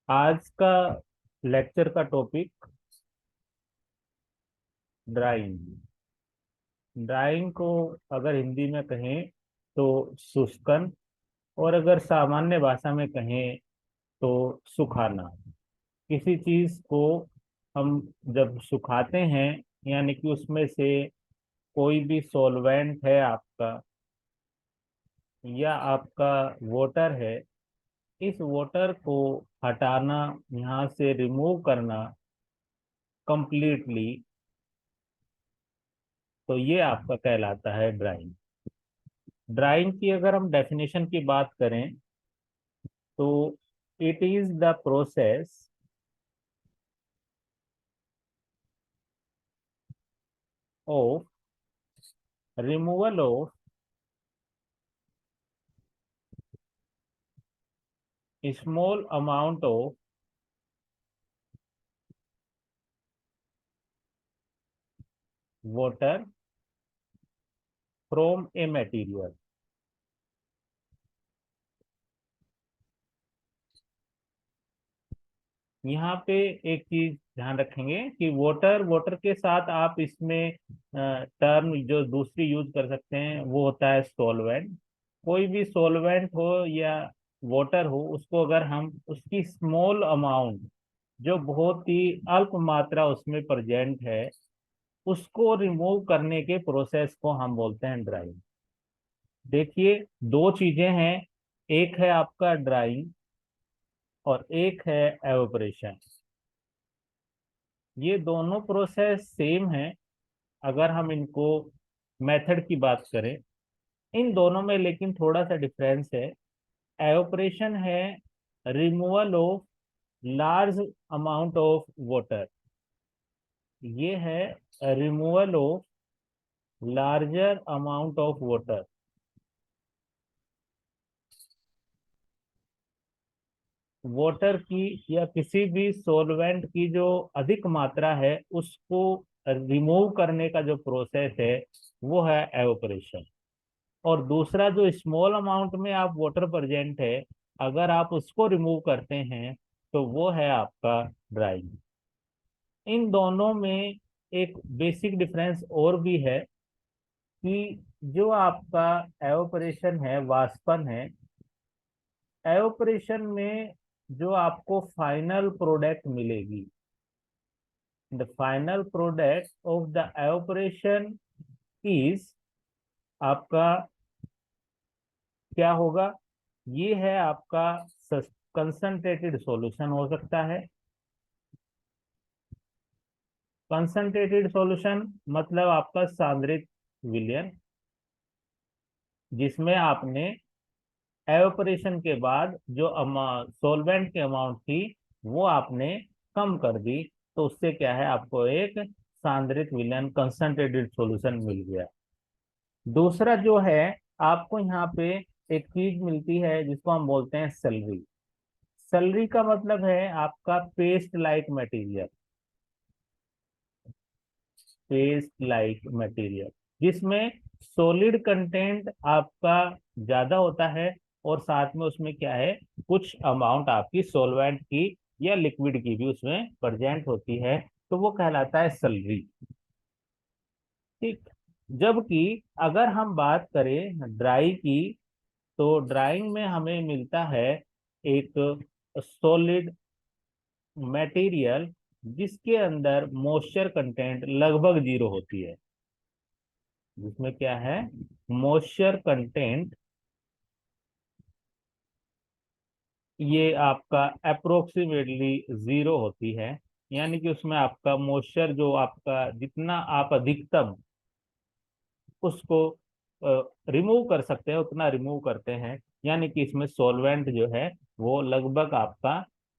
आज का लेक्चर का टॉपिक ड्राइंग। ड्राइंग को अगर हिंदी में कहें तो शुष्कन, और अगर सामान्य भाषा में कहें तो सुखाना। किसी चीज को हम जब सुखाते हैं, यानी कि उसमें से कोई भी सॉल्वेंट है आपका या आपका वाटर है, इस वाटर को हटाना, यहाँ से रिमूव करना कंप्लीटली, तो ये आपका कहलाता है ड्राइंग। ड्राइंग की अगर हम डेफिनेशन की बात करें तो it is the process of removal of small amount of water from a material. यहाँ पे एक चीज ध्यान रखेंगे कि वाटर वाटर के साथ आप इसमें टर्म जो दूसरी यूज कर सकते हैं वो होता है सॉल्वेंट। कोई भी सॉल्वेंट हो या वाटर हो, उसको अगर हम उसकी स्मॉल अमाउंट, जो बहुत ही अल्प मात्रा उसमें प्रेजेंट है, उसको रिमूव करने के प्रोसेस को हम बोलते हैं ड्राइंग। देखिए, दो चीजें हैं, एक है आपका ड्राइंग और एक है एवोपरेशन। ये दोनों प्रोसेस सेम है अगर हम इनको मेथड की बात करें। इन दोनों में लेकिन थोड़ा सा डिफरेंस है। एवोपरेशन है removal of large amount of water, ये है removal of larger amount of water. Water की या किसी भी सॉल्वेंट की जो अधिक मात्रा है, उसको रिमूव करने का जो प्रोसेस है वो है एवोपरेशन। और दूसरा, जो स्मॉल अमाउंट में आप वाटर प्रेजेंट है, अगर आप उसको रिमूव करते हैं तो वो है आपका ड्राइंग। इन दोनों में एक बेसिक डिफरेंस और भी है कि जो आपका एवोपरेशन है, वाष्पन है, एवोपरेशन में जो आपको फाइनल प्रोडक्ट मिलेगी, the final product of the evaporation is आपका क्या होगा? ये है आपका कंसंट्रेटेड सॉल्यूशन हो सकता है। कंसंट्रेटेड सॉल्यूशन मतलब आपका सांद्रित विलयन, जिसमें आपने एवोपरेशन के बाद जो सॉल्वेंट की अमाउंट थी वो आपने कम कर दी, तो उससे क्या है, आपको एक सांद्रित विलयन कंसंट्रेटेड सॉल्यूशन मिल गया। दूसरा जो है, आपको यहाँ पे एक चीज मिलती है जिसको हम बोलते हैं सलरी। सलरी का मतलब है आपका paste like material, paste like material जिसमें सॉलिड कंटेंट आपका ज्यादा होता है, और साथ में उसमें क्या है, कुछ अमाउंट आपकी सॉल्वेंट की या लिक्विड की भी उसमें प्रेजेंट होती है, तो वो कहलाता है सलरी। ठीक। जबकि अगर हम बात करें ड्राई की, तो ड्राइंग में हमें मिलता है एक सॉलिड मटेरियल जिसके अंदर मॉइस्चर कंटेंट लगभग जीरो होती है, जिसमें क्या है, मॉइस्चर कंटेंट, ये आपका अप्रोक्सीमेटली जीरो होती है। यानी कि उसमें आपका मॉइस्चर, जो आपका जितना आप अधिकतम उसको रिमूव कर सकते हैं उतना रिमूव करते हैं। यानी कि इसमें सॉल्वेंट जो है वो लगभग आपका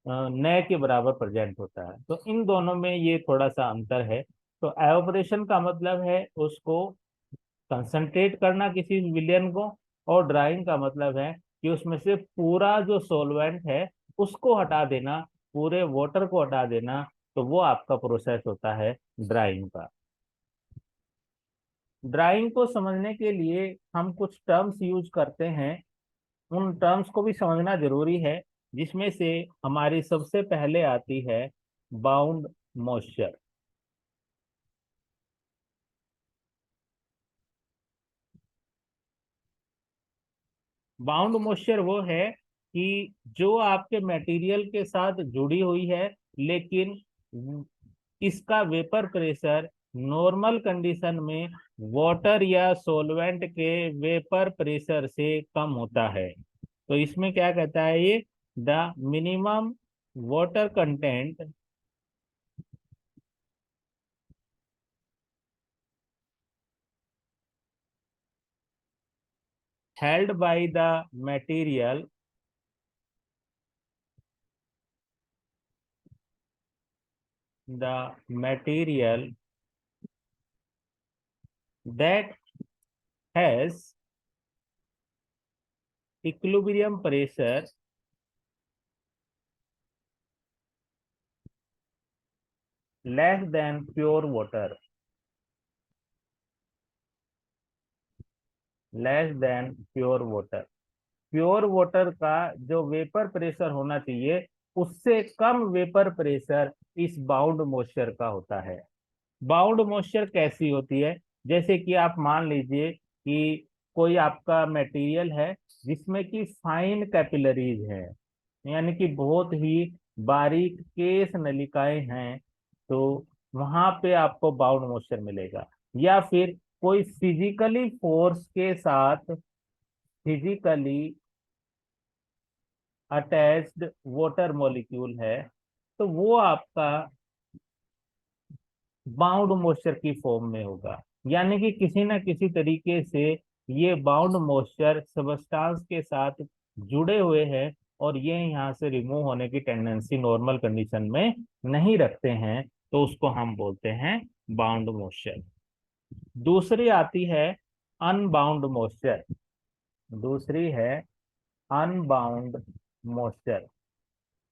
नए के बराबर प्रेजेंट होता है। तो इन दोनों में ये थोड़ा सा अंतर है। तो एवोपरेशन का मतलब है उसको कंसंट्रेट करना किसी विलयन को, और ड्राइंग का मतलब है कि उसमें से पूरा जो सॉल्वेंट है उसको हटा देना, पूरे वाटर को हटा देना, तो वो आपका प्रोसेस होता है ड्राइंग का। ड्राइंग को समझने के लिए हम कुछ टर्म्स यूज करते हैं, उन टर्म्स को भी समझना जरूरी है। जिसमें से हमारी सबसे पहले आती है बाउंड मॉइस्चर। बाउंड मॉइस्चर वो है कि जो आपके मटेरियल के साथ जुड़ी हुई है, लेकिन इसका वेपर प्रेशर नॉर्मल कंडीशन में वाटर या सॉल्वेंट के वेपर प्रेशर से कम होता है। तो इसमें क्या कहता है ये, the minimum water content held by the material that has equilibrium pressure less than pure water, less than pure water। Pure water का जो वेपर प्रेशर होना चाहिए, उससे कम वेपर प्रेशर इस बाउंड मॉइस्चर का होता है। बाउंड मॉइस्चर कैसी होती है, जैसे कि आप मान लीजिए कि कोई आपका मटेरियल है जिसमें कि फाइन कैपिलरीज है, यानी कि बहुत ही बारीक केश नलिकाएं हैं, तो वहां पे आपको बाउंड मॉइस्चर मिलेगा। या फिर कोई फिजिकली फोर्स के साथ फिजिकली अटैच्ड वाटर मॉलिक्यूल है, तो वो आपका बाउंड मॉइस्चर की फॉर्म में होगा। यानी कि किसी न किसी तरीके से ये बाउंड मॉइस्चर सबस्टांस के साथ जुड़े हुए हैं, और ये यहाँ से रिमूव होने की टेंडेंसी नॉर्मल कंडीशन में नहीं रखते हैं, तो उसको हम बोलते हैं बाउंड मॉइस्चर। दूसरी आती है अनबाउंड मॉइस्चर। दूसरी है अनबाउंड मॉइस्चर,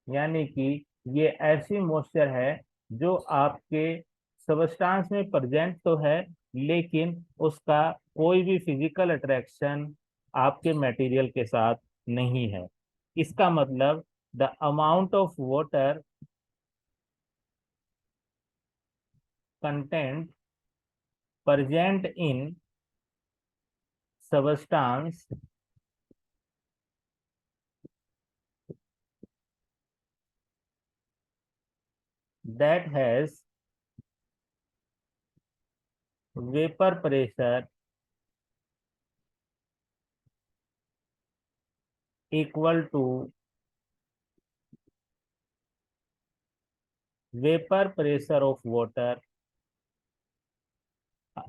यानी कि ये ऐसी मॉइस्चर है जो आपके सबस्टांस में प्रेजेंट तो है, लेकिन उसका कोई भी फिजिकल अट्रैक्शन आपके मटेरियल के साथ नहीं है। इसका मतलब the amount of water content present in substance that has vapor pressure equal to vapor pressure of water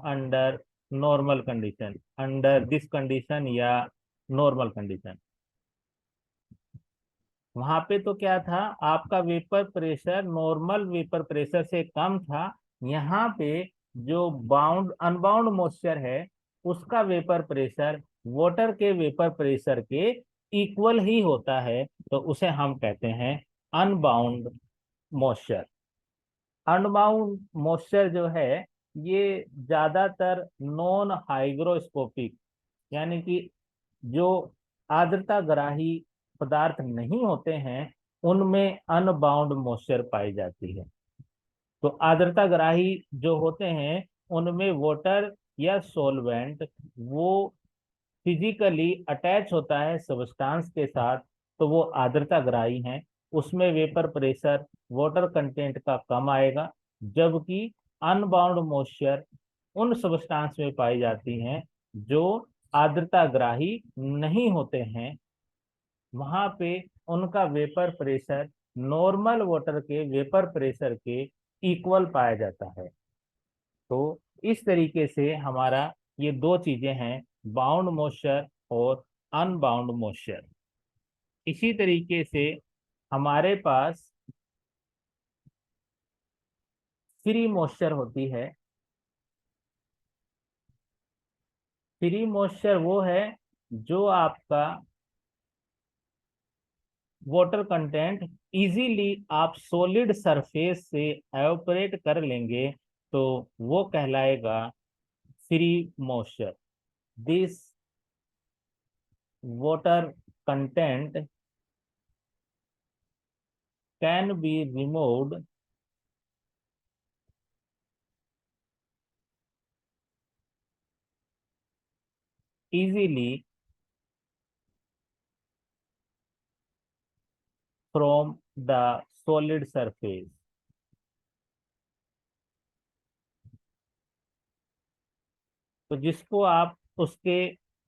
under normal condition, under this condition या नॉर्मल कंडीशन। वहां पे तो क्या था, आपका vapour pressure normal vapour pressure से कम था। यहाँ पे जो बाउंड अनबाउंड मॉइस्चर है, उसका वेपर प्रेशर वाटर के वेपर प्रेशर के इक्वल ही होता है, तो उसे हम कहते हैं अनबाउंड मॉइस्चर। अनबाउंड मॉइस्चर जो है, ये ज्यादातर नॉन हाइग्रोस्कोपिक, यानी कि जो आर्द्रता ग्राही पदार्थ नहीं होते हैं, उनमें अनबाउंड मॉइस्चर पाई जाती है। तो आर्द्रता ग्राही जो होते हैं, उनमें वाटर या सॉल्वेंट वो फिजिकली अटैच होता है सबस्टांस के साथ, तो वो आर्द्रता ग्राही हैं। उसमें वेपर प्रेशर वाटर कंटेंट का कम आएगा, जबकि अनबाउंड मॉइस्चर उन सबस्टांस में पाई जाती हैं जो आर्द्रता ग्राही नहीं होते हैं। वहां पे उनका वेपर प्रेशर नॉर्मल वाटर के वेपर प्रेशर के इक्वल पाया जाता है। तो इस तरीके से हमारा ये दो चीजें हैं, बाउंड मॉइस्चर और अनबाउंड मॉइस्चर। इसी तरीके से हमारे पास फ्री मॉइस्चर होती है। फ्री मॉइस्चर वो है जो आपका वाटर कंटेंट इजीली आप सॉलिड सरफेस से एवोपरेट कर लेंगे, तो वो कहलाएगा free moisture. This water content can be removed easily from the solid surface। तो जिसको आप उसके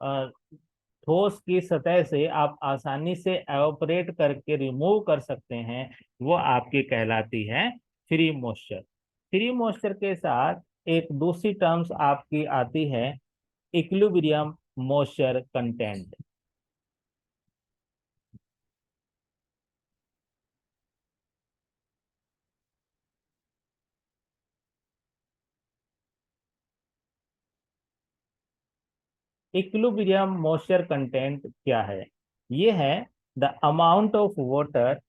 ठोस की सतह से आप आसानी से एवोपरेट करके रिमूव कर सकते हैं, वो आपकी कहलाती है फ्री मॉइस्चर। फ्री मॉइस्चर के साथ एक दूसरी टर्म्स आपकी आती है equilibrium moisture content. Equilibrium moisture content क्या है? ये है the amount of water,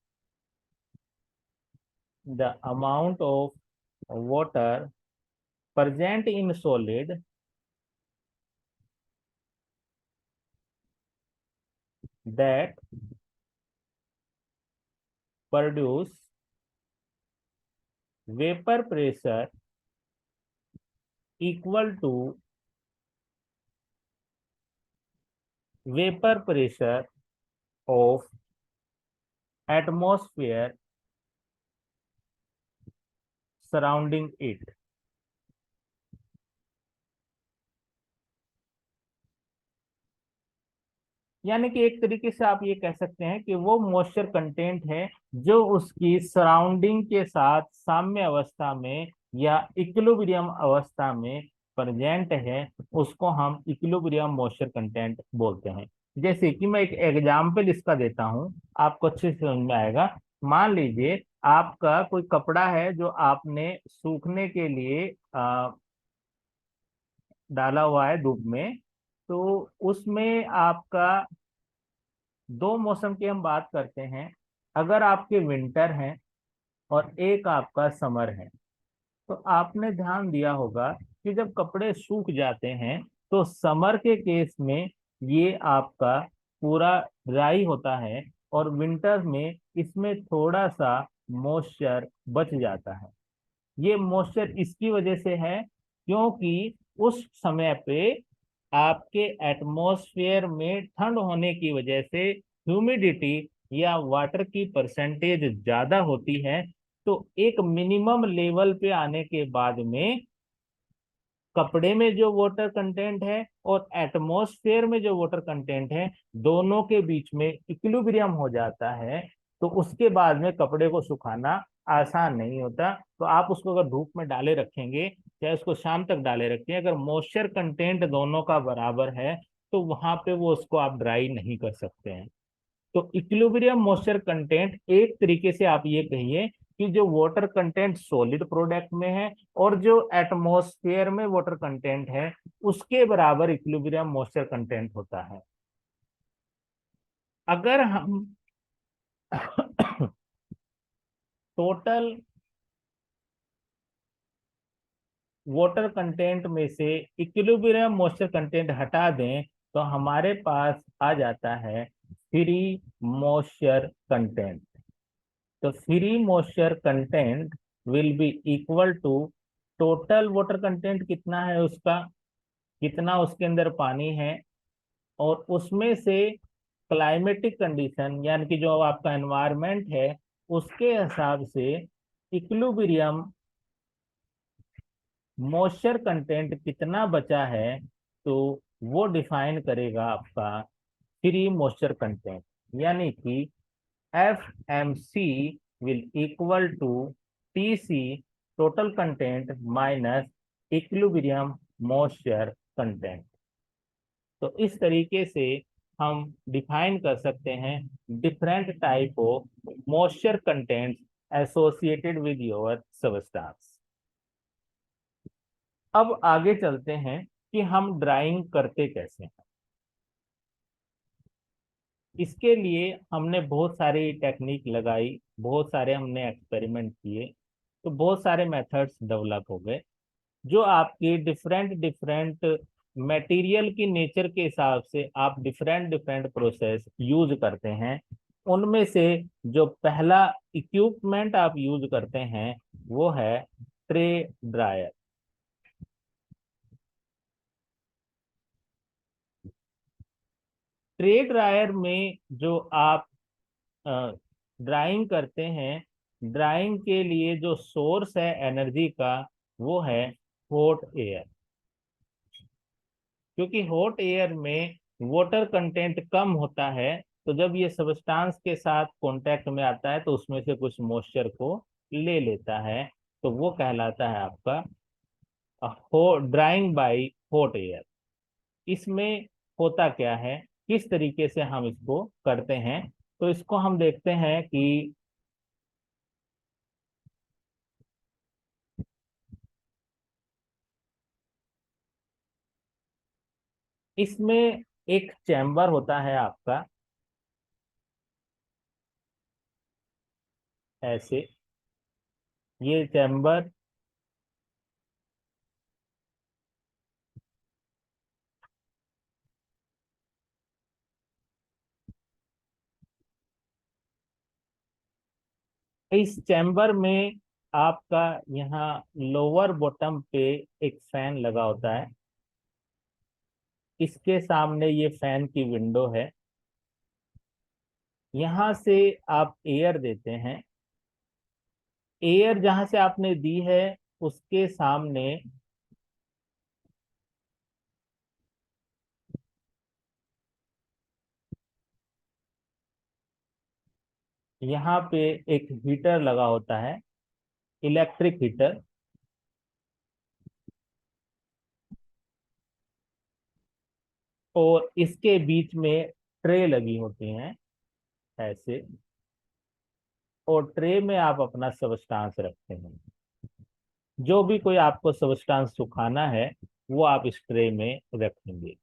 the amount of water present in solid that produce vapor pressure equal to vapor pressure of atmosphere surrounding it। यानी कि एक तरीके से आप ये कह सकते हैं कि वो मॉइस्चर कंटेंट है जो उसकी सराउंडिंग के साथ साम्य अवस्था में या इक्विलिब्रियम अवस्था में प्रेजेंट है, उसको हम इक्विलिब्रियम मॉइस्चर कंटेंट बोलते हैं। जैसे कि मैं एक एग्जाम्पल इसका देता हूं, आपको अच्छे से समझ में आएगा। मान लीजिए आपका कोई कपड़ा है जो आपने सूखने के लिए डाला हुआ है धूप में। तो उसमें आपका दो मौसम की हम बात करते हैं। अगर आपके विंटर हैं और एक आपका समर है, तो आपने ध्यान दिया होगा कि जब कपड़े सूख जाते हैं तो समर के केस में ये आपका पूरा ड्राई होता है और विंटर में इसमें थोड़ा सा मॉइस्चर बच जाता है। ये मॉइस्चर इसकी वजह से है क्योंकि उस समय पे आपके एटमॉस्फेयर में ठंड होने की वजह से ह्यूमिडिटी या वाटर की परसेंटेज ज्यादा होती है। तो एक मिनिमम लेवल पे आने के बाद में कपड़े में जो वाटर कंटेंट है और एटमॉस्फेयर में जो वाटर कंटेंट है, दोनों के बीच में इक्विलिब्रियम हो जाता है। तो उसके बाद में कपड़े को सुखाना आसान नहीं होता। तो आप उसको अगर धूप में डाले रखेंगे, चाहे उसको शाम तक डाले रखें, अगर मॉइस्चर कंटेंट दोनों का बराबर है तो वहां पे वो उसको आप ड्राई नहीं कर सकते हैं। तो इक्विलिब्रियम मॉइस्चर कंटेंट एक तरीके से आप ये कहिए कि जो वाटर कंटेंट सॉलिड प्रोडक्ट में है और जो एटमॉस्फेयर में वाटर कंटेंट है उसके बराबर इक्विलिब्रियम मॉइस्चर कंटेंट होता है। अगर हम टोटल वाटर कंटेंट में से इक्विलिब्रियम मॉइस्चर कंटेंट हटा दें तो हमारे पास आ जाता है फ्री मॉइस्चर कंटेंट। तो free moisture content will be equal to total water content कितना है उसका, कितना उसके अंदर पानी है, और उसमें से क्लाइमेटिक कंडीशन यानी कि जो आपका एनवायरनमेंट है उसके हिसाब से इक्विलिब्रियम मॉइस्चर कंटेंट कितना बचा है, तो वो डिफाइन करेगा आपका फ्री मॉइस्चर कंटेंट। यानी कि FMC will equal to TC total content minus equilibrium moisture content। तो इस तरीके से हम डिफाइन कर सकते हैं different type of moisture content associated with your substance. अब आगे चलते हैं कि हम ड्राइंग करते कैसे हैं। इसके लिए हमने बहुत सारी टेक्निक लगाई, बहुत सारे हमने एक्सपेरिमेंट किए, तो बहुत सारे मेथड्स डेवलप हो गए जो आपकी डिफरेंट डिफरेंट मटेरियल की नेचर के हिसाब से आप डिफरेंट डिफरेंट प्रोसेस यूज करते हैं। उनमें से जो पहला इक्विपमेंट आप यूज करते हैं वो है ट्रे ड्रायर। ट्रे ड्रायर में जो आप ड्राइंग करते हैं, ड्राइंग के लिए जो सोर्स है एनर्जी का वो है हॉट एयर। क्योंकि हॉट एयर में वाटर कंटेंट कम होता है, तो जब ये सब्सटेंस के साथ कांटेक्ट में आता है तो उसमें से कुछ मॉइस्चर को ले लेता है। तो वो कहलाता है आपका ड्राइंग बाय हॉट एयर। इसमें होता क्या है, किस तरीके से हम इसको करते हैं, तो इसको हम देखते हैं कि इसमें एक चैम्बर होता है आपका ऐसे, ये चैम्बर इस चैम्बर में आपका यहाँ लोअर बॉटम पे एक फैन लगा होता है। इसके सामने ये फैन की विंडो है। यहाँ से आप एयर देते हैं। एयर जहां से आपने दी है उसके सामने यहाँ पे एक हीटर लगा होता है, इलेक्ट्रिक हीटर। और इसके बीच में ट्रे लगी होती हैं ऐसे, और ट्रे में आप अपना सबस्टांस रखते हैं। जो भी कोई आपको सबस्टांस सुखाना है वो आप इस ट्रे में रखेंगे।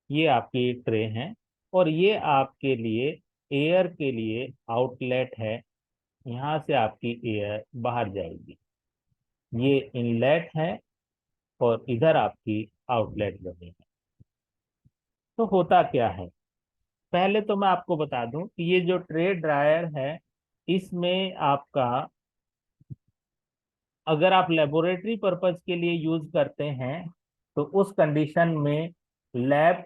ये आपकी ट्रे हैं, और ये आपके लिए एयर के लिए आउटलेट है। यहाँ से आपकी एयर बाहर जाएगी। ये इनलेट है और इधर आपकी आउटलेट बनी है। तो होता क्या है, पहले तो मैं आपको बता दूं कि ये जो ट्रे ड्रायर है, इसमें आपका अगर आप लेबोरेटरी पर्पज के लिए यूज करते हैं तो उस कंडीशन में लैब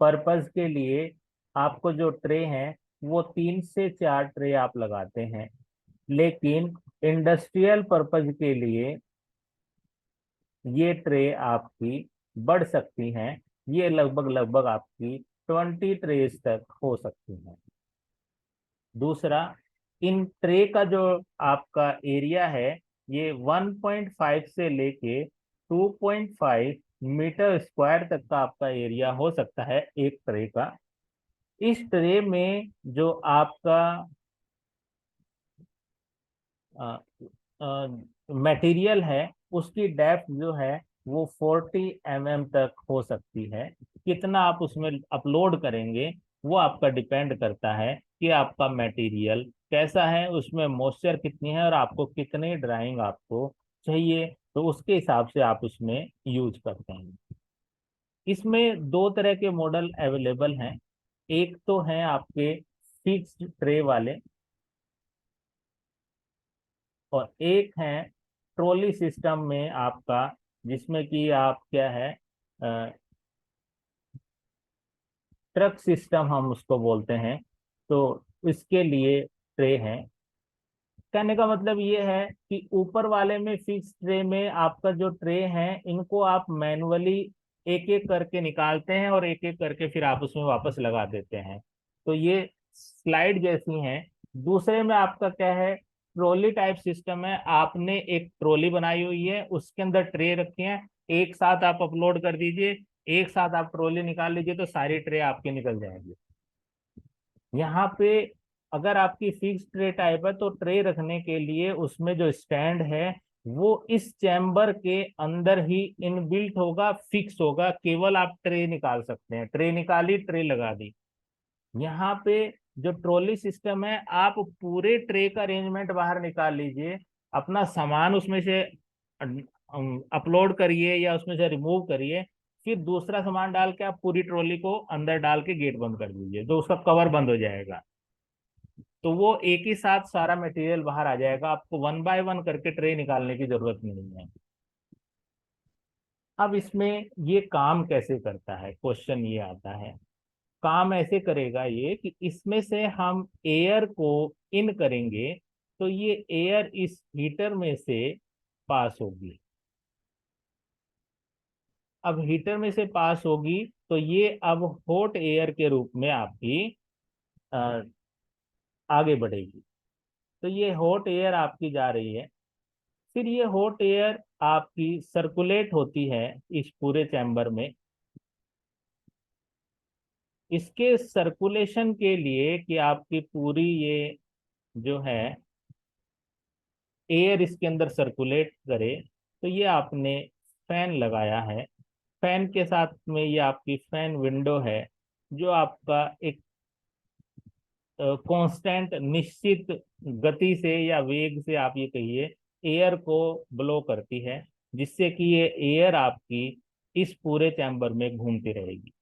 पर्पज के लिए आपको जो ट्रे हैं वो 3 से 4 ट्रे आप लगाते हैं। लेकिन इंडस्ट्रियल पर्पज के लिए ये ट्रे आपकी बढ़ सकती हैं। ये लगभग लगभग आपकी 20 ट्रेस तक हो सकती हैं। दूसरा, इन ट्रे का जो आपका एरिया है ये 1.5 से लेके 2.5 मीटर स्क्वायर तक का आपका एरिया हो सकता है एक ट्रे का। इस ट्रे में जो आपका मटेरियल है उसकी डेप्थ जो है वो 40 mm तक हो सकती है। कितना आप उसमें अपलोड करेंगे वो आपका डिपेंड करता है कि आपका मटेरियल कैसा है, उसमें मॉइस्चर कितनी है, और आपको कितनी ड्राइंग आपको चाहिए, तो उसके हिसाब से आप उसमें यूज करते हैं। इसमें दो तरह के मॉडल अवेलेबल हैं। एक तो है आपके फिक्स्ड ट्रे वाले, और एक है ट्रॉली सिस्टम में आपका, जिसमें कि आप क्या है, ट्रक सिस्टम हम उसको बोलते हैं। तो इसके लिए ट्रे हैं। कहने का मतलब ये है कि ऊपर वाले में फिक्स ट्रे में आपका जो ट्रे है इनको आप मैनुअली एक एक करके निकालते हैं और एक एक करके फिर आप उसमें वापस लगा देते हैं। तो ये स्लाइड जैसी हैं। दूसरे में आपका क्या है, ट्रॉली टाइप सिस्टम है। आपने एक ट्रॉली बनाई हुई है, उसके अंदर ट्रे रखे हैं, एक साथ आप अपलोड कर दीजिए, एक साथ आप ट्रॉली निकाल लीजिए तो सारी ट्रे आपकी निकल जाएंगी। यहाँ पे अगर आपकी फिक्स ट्रे टाइप है तो ट्रे रखने के लिए उसमें जो स्टैंड है वो इस चैम्बर के अंदर ही इनबिल्ट होगा, फिक्स होगा। केवल आप ट्रे निकाल सकते हैं, ट्रे निकाली ट्रे लगा दी। यहाँ पे जो ट्रॉली सिस्टम है, आप पूरे ट्रे का अरेंजमेंट बाहर निकाल लीजिए, अपना सामान उसमें से अपलोड करिए या उसमें से रिमूव करिए, फिर दूसरा सामान डाल के आप पूरी ट्रॉली को अंदर डाल के गेट बंद कर दीजिए, तो उसका कवर बंद हो जाएगा। तो वो एक ही साथ सारा मटेरियल बाहर आ जाएगा, आपको वन बाय वन करके ट्रे निकालने की जरूरत नहीं है। अब इसमें ये काम कैसे करता है, क्वेश्चन ये आता है। काम ऐसे करेगा ये कि इसमें से हम एयर को इन करेंगे, तो ये एयर इस हीटर में से पास होगी। अब हीटर में से पास होगी तो ये अब हॉट एयर के रूप में आपकी अ, आगे बढ़ेगी। तो ये हॉट एयर आपकी जा रही है, फिर ये हॉट एयर आपकी सर्कुलेट होती है इस पूरे चैम्बर में। इसके सर्कुलेशन के लिए कि आपकी पूरी ये जो है एयर इसके अंदर सर्कुलेट करे, तो ये आपने फैन लगाया है। फैन के साथ में ये आपकी फैन विंडो है, जो आपका एक कांस्टेंट निश्चित गति से या वेग से आप ये कहिए एयर को ब्लो करती है, जिससे कि ये एयर आपकी इस पूरे चैम्बर में घूमती रहेगी।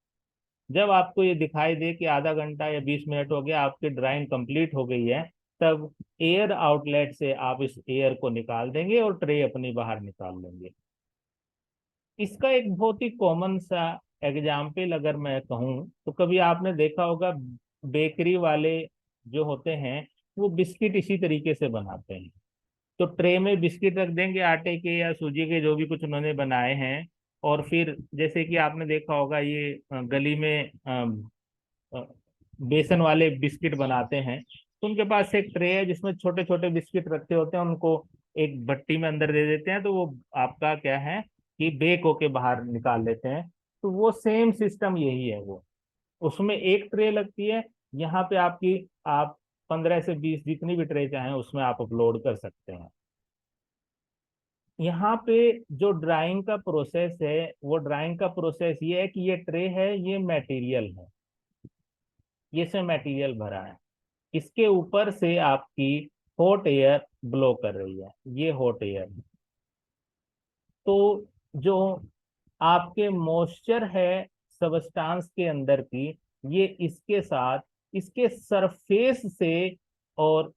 जब आपको ये दिखाई दे कि आधा घंटा या 20 मिनट हो गया, आपकी ड्राइंग कंप्लीट हो गई है, तब एयर आउटलेट से आप इस एयर को निकाल देंगे और ट्रे अपनी बाहर निकाल लेंगे। इसका एक बहुत ही कॉमन सा एग्जाम्पल अगर मैं कहूँ, तो कभी आपने देखा होगा बेकरी वाले जो होते हैं वो बिस्किट इसी तरीके से बनाते हैं। तो ट्रे में बिस्किट रख देंगे आटे के या सूजी के, जो भी कुछ उन्होंने बनाए हैं। और फिर जैसे कि आपने देखा होगा ये गली में अ, बेसन वाले बिस्किट बनाते हैं, तो उनके पास एक ट्रे है जिसमें छोटे छोटे बिस्किट रखे होते हैं, उनको एक भट्टी में अंदर दे देते हैं, तो वो आपका क्या है कि बेक होके बाहर निकाल लेते हैं। तो वो सेम सिस्टम यही है, वो उसमें एक ट्रे लगती है। यहाँ पे आपकी आप 15 से 20 जितनी भी ट्रे चाहें उसमें आप अपलोड कर सकते हैं। यहाँ पे जो ड्राइंग का प्रोसेस है, वो ड्राइंग का प्रोसेस ये है कि ये ट्रे है, ये मटेरियल है, ये इसमें मटेरियल भरा है, इसके ऊपर से आपकी हॉट एयर ब्लो कर रही है, ये हॉट एयर। तो जो आपके मॉइस्चर है सबस्टांस के अंदर की, ये इसके साथ इसके सरफेस से और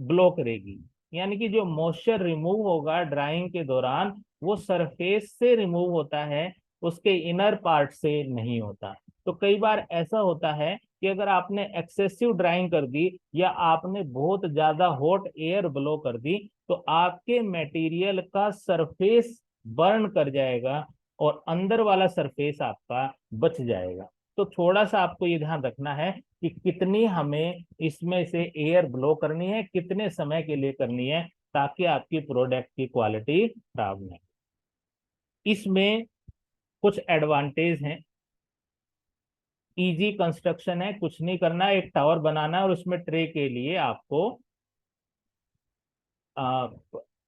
ब्लो करेगी। यानी कि जो मॉइस्चर रिमूव होगा ड्राइंग के दौरान, वो सरफेस से रिमूव होता है, उसके इनर पार्ट से नहीं होता। तो कई बार ऐसा होता है कि अगर आपने एक्सेसिव ड्राइंग कर दी या आपने बहुत ज्यादा हॉट एयर ब्लो कर दी, तो आपके मटेरियल का सरफेस बर्न कर जाएगा और अंदर वाला सरफेस आपका बच जाएगा। तो थोड़ा सा आपको ये ध्यान रखना है कि कितनी हमें इसमें से एयर ब्लो करनी है, कितने समय के लिए करनी है, ताकि आपकी प्रोडक्ट की क्वालिटी खराब नहीं। इसमें कुछ एडवांटेज हैं। इजी कंस्ट्रक्शन है, कुछ नहीं करना, एक टावर बनाना है और उसमें ट्रे के लिए आपको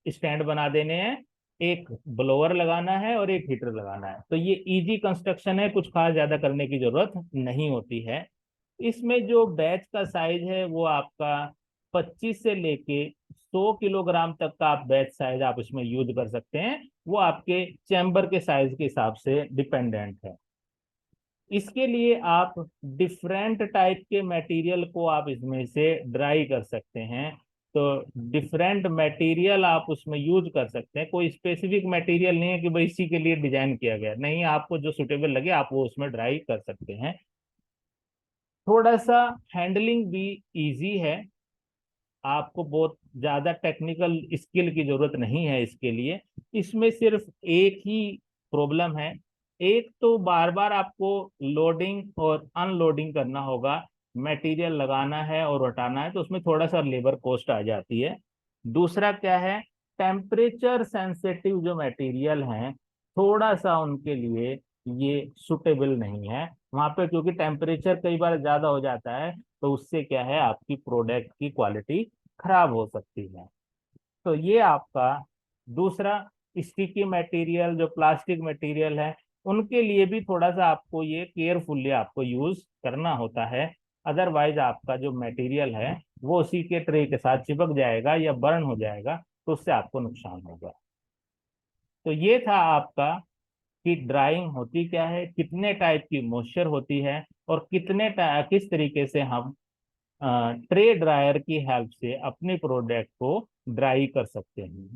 स्टैंड बना देने हैं, एक ब्लोअर लगाना है और एक हीटर लगाना है। तो ये इजी कंस्ट्रक्शन है, कुछ खास ज्यादा करने की जरूरत नहीं होती है। इसमें जो बैच का साइज है वो आपका 25 से लेके 100 किलोग्राम तक का आप बैच साइज आप इसमें यूज कर सकते हैं। वो आपके चैम्बर के साइज के हिसाब से डिपेंडेंट है। इसके लिए आप डिफरेंट टाइप के मटेरियल को आप इसमें से ड्राई कर सकते हैं। तो डिफरेंट मटेरियल आप उसमें यूज कर सकते हैं, कोई स्पेसिफिक मटेरियल नहीं है कि भाई इसी के लिए डिजाइन किया गया, नहीं, आपको जो सुटेबल लगे आप वो उसमें ड्राई कर सकते हैं। थोड़ा सा हैंडलिंग भी इजी है, आपको बहुत ज्यादा टेक्निकल स्किल की जरूरत नहीं है इसके लिए। इसमें सिर्फ एक ही प्रॉब्लम है, एक तो बार बार आपको लोडिंग और अनलोडिंग करना होगा, मटेरियल लगाना है और हटाना है, तो उसमें थोड़ा सा लेबर कॉस्ट आ जाती है। दूसरा क्या है, टेम्परेचर सेंसिटिव जो मटेरियल हैं, थोड़ा सा उनके लिए ये सुटेबल नहीं है वहां पे, क्योंकि टेम्परेचर कई बार ज्यादा हो जाता है, तो उससे क्या है आपकी प्रोडक्ट की क्वालिटी खराब हो सकती है। तो ये आपका दूसरा, स्टिकी मटेरियल जो प्लास्टिक मटेरियल है, उनके लिए भी थोड़ा सा आपको ये केयरफुली आपको यूज करना होता है। अदरवाइज आपका जो मटेरियल है वो उसी के ट्रे के साथ चिपक जाएगा या बर्न हो जाएगा, तो उससे आपको नुकसान होगा। तो ये था आपका कि ड्राइंग होती क्या है, कितने टाइप की मॉइस्चर होती है, और किस तरीके से हम ट्रे ड्रायर की हेल्प से अपने प्रोडक्ट को ड्राई कर सकते हैं।